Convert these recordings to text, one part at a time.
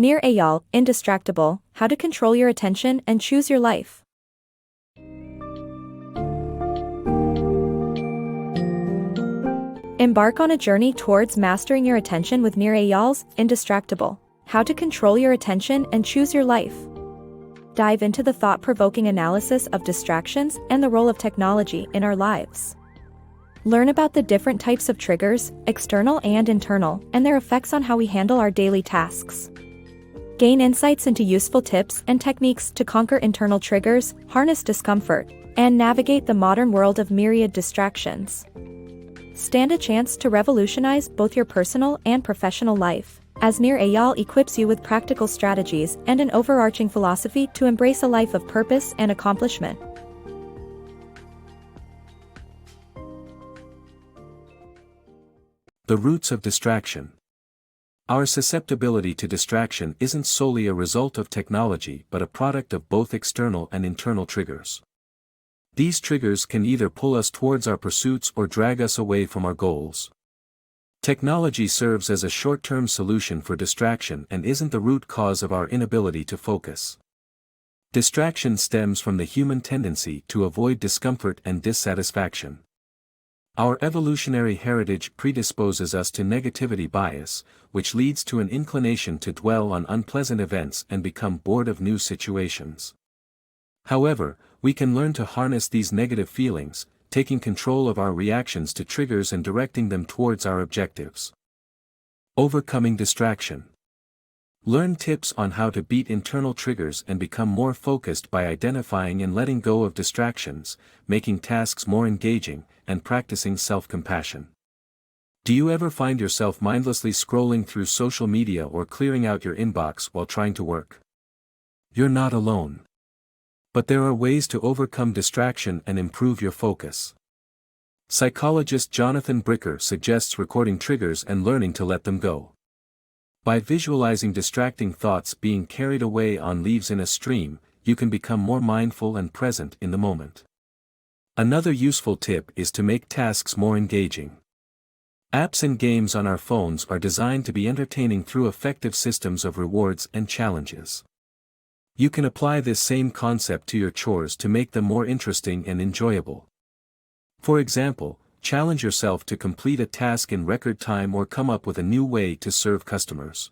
Nir Eyal, Indistractable, How to Control Your Attention and Choose Your Life. Embark on a journey towards mastering your attention with Nir Eyal's Indistractable, How to Control Your Attention and Choose Your Life. Dive into the thought-provoking analysis of distractions and the role of technology in our lives. Learn about the different types of triggers, external and internal, and their effects on how we handle our daily tasks. Gain insights into useful tips and techniques to conquer internal triggers, harness discomfort, and navigate the modern world of myriad distractions. Stand a chance to revolutionize both your personal and professional life, as Nir Eyal equips you with practical strategies and an overarching philosophy to embrace a life of purpose and accomplishment. The roots of distraction. Our susceptibility to distraction isn't solely a result of technology but a product of both external and internal triggers. These triggers can either pull us towards our pursuits or drag us away from our goals. Technology serves as a short-term solution for distraction and isn't the root cause of our inability to focus. Distraction stems from the human tendency to avoid discomfort and dissatisfaction. Our evolutionary heritage predisposes us to negativity bias, which leads to an inclination to dwell on unpleasant events and become bored of new situations. However, we can learn to harness these negative feelings, taking control of our reactions to triggers and directing them towards our objectives. Overcoming distraction. Learn tips on how to beat internal triggers and become more focused by identifying and letting go of distractions, making tasks more engaging, and practicing self-compassion. Do you ever find yourself mindlessly scrolling through social media or clearing out your inbox while trying to work? You're not alone. But there are ways to overcome distraction and improve your focus. Psychologist Jonathan Bricker suggests recording triggers and learning to let them go. By visualizing distracting thoughts being carried away on leaves in a stream, you can become more mindful and present in the moment. Another useful tip is to make tasks more engaging. Apps and games on our phones are designed to be entertaining through effective systems of rewards and challenges. You can apply this same concept to your chores to make them more interesting and enjoyable. For example, challenge yourself to complete a task in record time or come up with a new way to serve customers.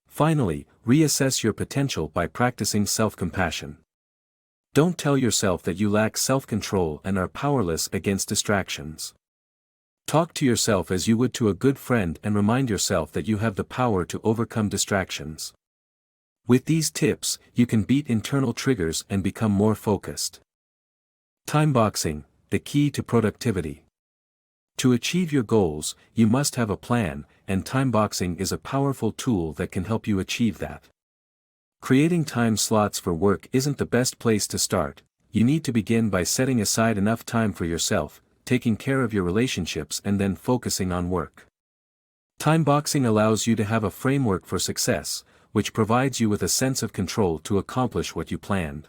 Finally, reassess your potential by practicing self-compassion. Don't tell yourself that you lack self-control and are powerless against distractions. Talk to yourself as you would to a good friend and remind yourself that you have the power to overcome distractions. With these tips, you can beat internal triggers and become more focused. Timeboxing, the key to productivity. To achieve your goals, you must have a plan, and timeboxing is a powerful tool that can help you achieve that. Creating time slots for work isn't the best place to start. You need to begin by setting aside enough time for yourself, taking care of your relationships and then focusing on work. Timeboxing allows you to have a framework for success, which provides you with a sense of control to accomplish what you planned.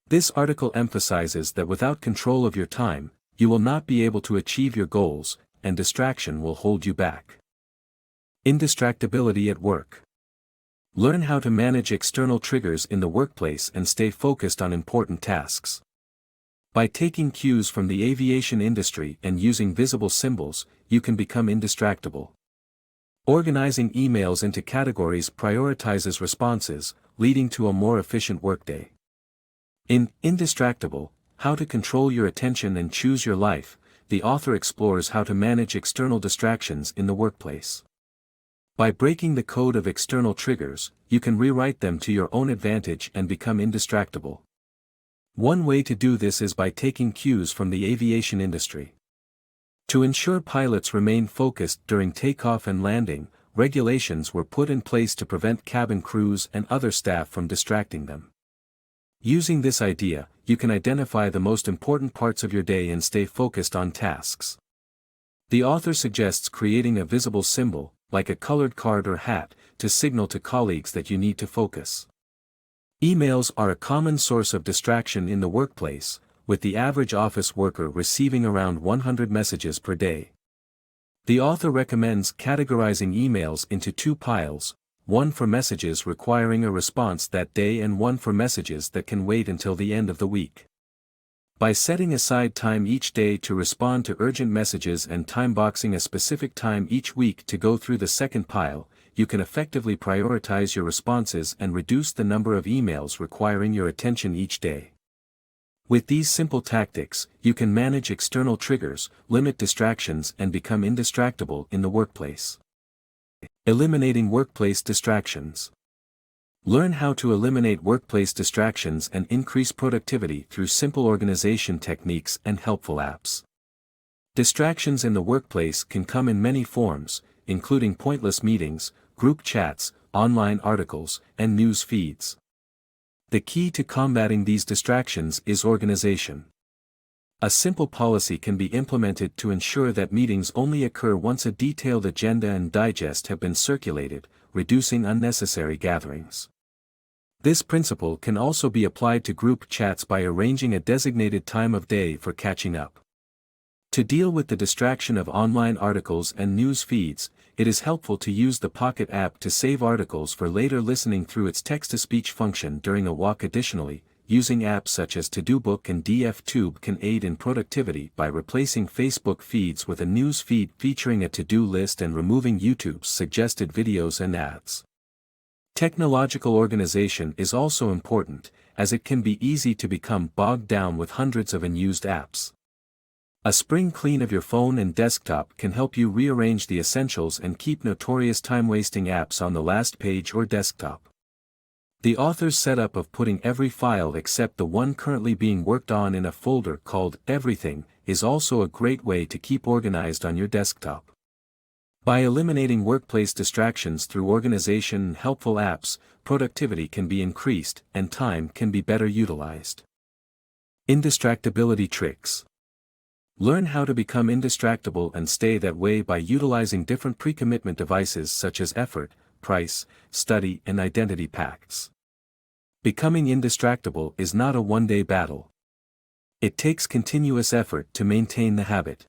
This article emphasizes that without control of your time, you will not be able to achieve your goals, and distraction will hold you back. Indistractability at work. Learn how to manage external triggers in the workplace and stay focused on important tasks. By taking cues from the aviation industry and using visible symbols, you can become indistractable. Organizing emails into categories prioritizes responses, leading to a more efficient workday. In Indistractable, How to Control Your Attention and Choose Your Life, the author explores how to manage external distractions in the workplace. By breaking the code of external triggers, you can rewrite them to your own advantage and become indistractable. One way to do this is by taking cues from the aviation industry. To ensure pilots remain focused during takeoff and landing, regulations were put in place to prevent cabin crews and other staff from distracting them. Using this idea, you can identify the most important parts of your day and stay focused on tasks. The author suggests creating a visible symbol, like a colored card or hat, to signal to colleagues that you need to focus. Emails are a common source of distraction in the workplace, with the average office worker receiving around 100 messages per day. The author recommends categorizing emails into two piles: one for messages requiring a response that day and one for messages that can wait until the end of the week. By setting aside time each day to respond to urgent messages and timeboxing a specific time each week to go through the second pile, you can effectively prioritize your responses and reduce the number of emails requiring your attention each day. With these simple tactics, you can manage external triggers, limit distractions, and become indistractable in the workplace. Eliminating workplace distractions. Learn how to eliminate workplace distractions and increase productivity through simple organization techniques and helpful apps. Distractions in the workplace can come in many forms, including pointless meetings, group chats, online articles, and news feeds. The key to combating these distractions is organization. A simple policy can be implemented to ensure that meetings only occur once a detailed agenda and digest have been circulated, reducing unnecessary gatherings. This principle can also be applied to group chats by arranging a designated time of day for catching up. To deal with the distraction of online articles and news feeds, it is helpful to use the Pocket app to save articles for later listening through its text-to-speech function during a walk. Additionally, using apps such as Audiobook and DFTube can aid in productivity by replacing Facebook feeds with a news feed featuring a to-do list and removing YouTube's suggested videos and ads. Technological organization is also important, as it can be easy to become bogged down with hundreds of unused apps. A spring clean of your phone and desktop can help you rearrange the essentials and keep notorious time-wasting apps on the last page or desktop. The author's setup of putting every file except the one currently being worked on in a folder called Everything is also a great way to keep organized on your desktop. By eliminating workplace distractions through organization and helpful apps, productivity can be increased and time can be better utilized. Indistractability tricks. Learn how to become indistractable and stay that way by utilizing different pre-commitment devices such as effort, price, study, and identity pacts. Becoming indistractable is not a one-day battle. It takes continuous effort to maintain the habit.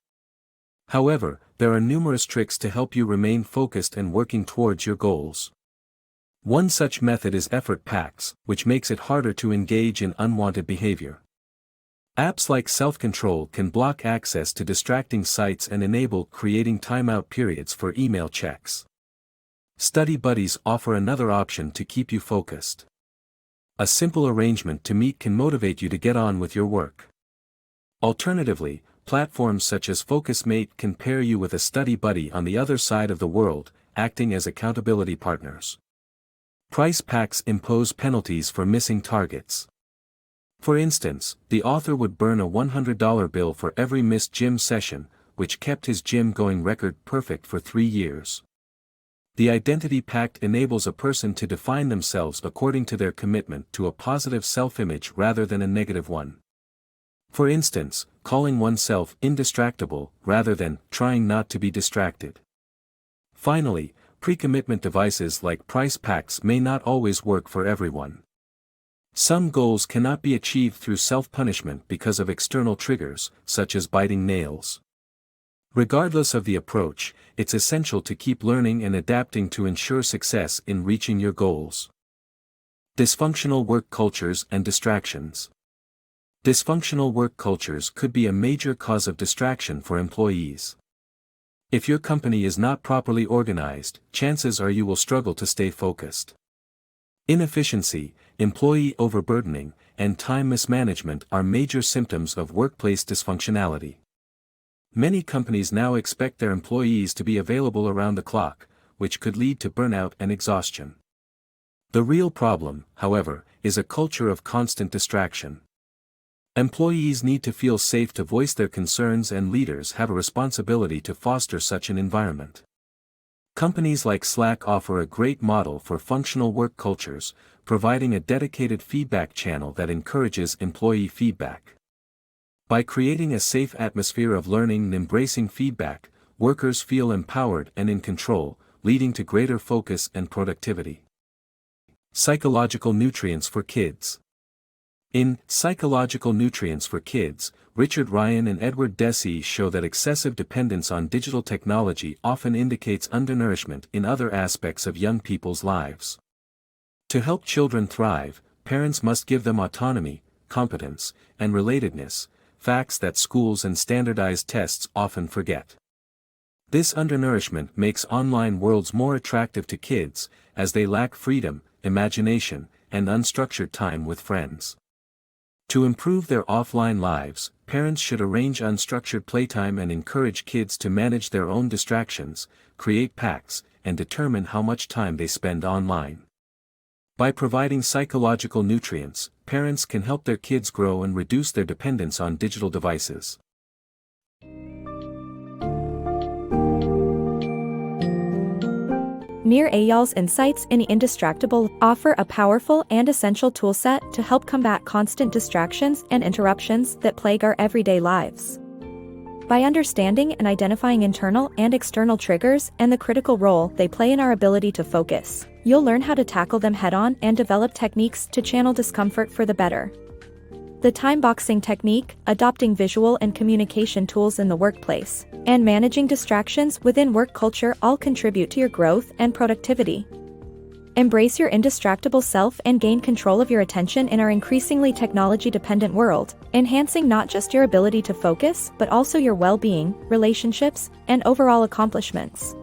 However, there are numerous tricks to help you remain focused and working towards your goals. One such method is effort pacts, which makes it harder to engage in unwanted behavior. Apps like Self-Control can block access to distracting sites and enable creating timeout periods for email checks. Study buddies offer another option to keep you focused. A simple arrangement to meet can motivate you to get on with your work. Alternatively, platforms such as FocusMate can pair you with a study buddy on the other side of the world, acting as accountability partners. Price packs impose penalties for missing targets. For instance, the author would burn a $100 bill for every missed gym session, which kept his gym going record perfect for 3 years. The identity pact enables a person to define themselves according to their commitment to a positive self-image rather than a negative one. For instance, calling oneself indistractable rather than trying not to be distracted. Finally, pre-commitment devices like price packs may not always work for everyone. Some goals cannot be achieved through self-punishment because of external triggers, such as biting nails. Regardless of the approach, it's essential to keep learning and adapting to ensure success in reaching your goals. Dysfunctional work cultures and distractions. Dysfunctional work cultures could be a major cause of distraction for employees. If your company is not properly organized, chances are you will struggle to stay focused. Inefficiency, employee overburdening, and time mismanagement are major symptoms of workplace dysfunctionality. Many companies now expect their employees to be available around the clock, which could lead to burnout and exhaustion. The real problem, however, is a culture of constant distraction. Employees need to feel safe to voice their concerns, and leaders have a responsibility to foster such an environment. Companies like Slack offer a great model for functional work cultures, providing a dedicated feedback channel that encourages employee feedback. By creating a safe atmosphere of learning and embracing feedback, workers feel empowered and in control, leading to greater focus and productivity. Psychological nutrients for kids. In Psychological Nutrients for Kids, Richard Ryan and Edward Deci show that excessive dependence on digital technology often indicates undernourishment in other aspects of young people's lives. To help children thrive, parents must give them autonomy, competence, and relatedness, facts that schools and standardized tests often forget. This undernourishment makes online worlds more attractive to kids, as they lack freedom, imagination, and unstructured time with friends. To improve their offline lives, parents should arrange unstructured playtime and encourage kids to manage their own distractions, create pacts, and determine how much time they spend online. By providing psychological nutrients, parents can help their kids grow and reduce their dependence on digital devices. Nir Eyal's insights in Indistractable offer a powerful and essential toolset to help combat constant distractions and interruptions that plague our everyday lives. By understanding and identifying internal and external triggers and the critical role they play in our ability to focus, you'll learn how to tackle them head-on and develop techniques to channel discomfort for the better. The timeboxing technique, adopting visual and communication tools in the workplace, and managing distractions within work culture all contribute to your growth and productivity. Embrace your indistractable self and gain control of your attention in our increasingly technology-dependent world, enhancing not just your ability to focus but also your well-being, relationships, and overall accomplishments.